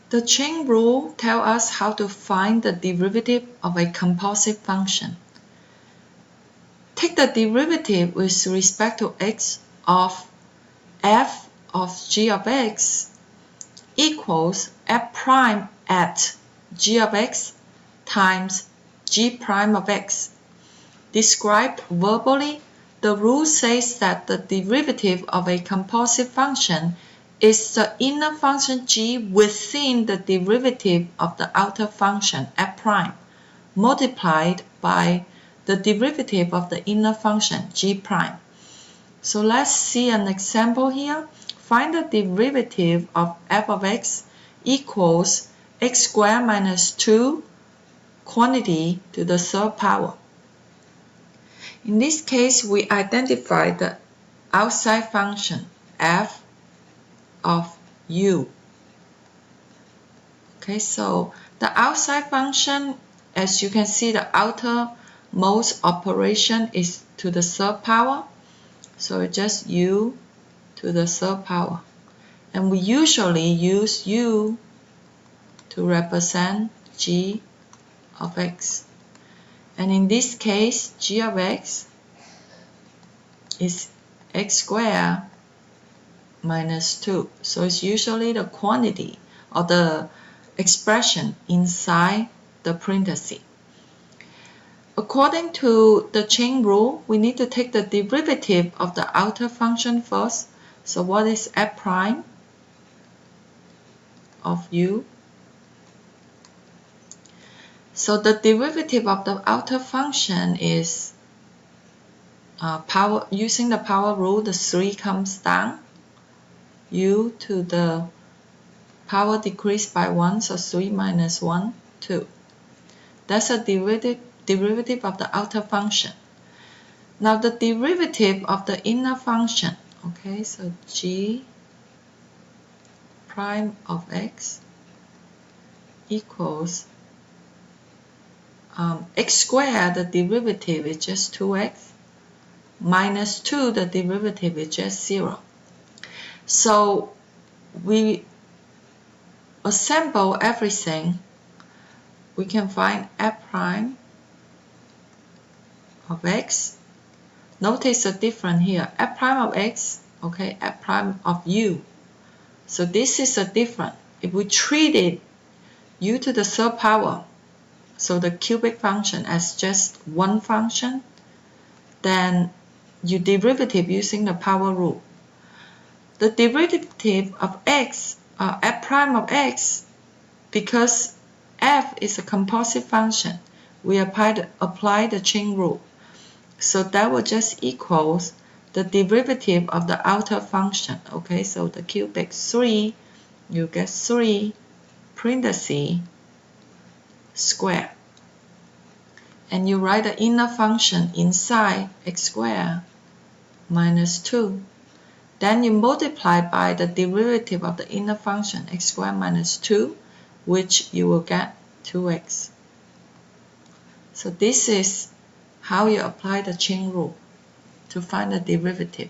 The chain rule tells us how to find the derivative of a composite function. Take the derivative with respect to x of f of g of x equals f prime at g of x times g prime of x. Described verbally, the rule says that the derivative of a composite function is the inner function g within the derivative of the outer function f prime multiplied by the derivative of the inner function g prime. So let's see an example here. Find the derivative of f of x equals x squared minus 2 quantity to the third power. In this case, we identify the outside function f of u. Okay, so the outside function, as you can see, the outermost operation is to the third power. So it's just u to the third power. And we usually use u to represent g of x. And in this case, g of x is x squared minus 2. So it's usually the quantity or the expression inside the parenthesis. According to the chain rule, we need to take the derivative of the outer function first. So what is f prime of u? So the derivative of the outer function is using the power rule, the 3 comes down. U to the power decreased by 1, so 3 minus 1, 2. That's a derivative of the outer function. Now the derivative of the inner function, okay, so g prime of x equals x squared, the derivative is just 2x, minus 2, the derivative is just 0. So we assemble everything, we can find f prime of x. Notice the difference here, f prime of x, okay, f prime of u. So this is a difference. If we treated u to the third power, so the cubic function, as just one function, then you derivative using the power rule. The derivative of x, f prime of x, because f is a composite function, we apply the chain rule. So that will just equals the derivative of the outer function. Okay, so the cubic 3, you get 3 parenthesis square. And you write the inner function inside x squared minus 2. Then you multiply by the derivative of the inner function x squared minus 2, which you will get 2x. So this is how you apply the chain rule to find the derivative.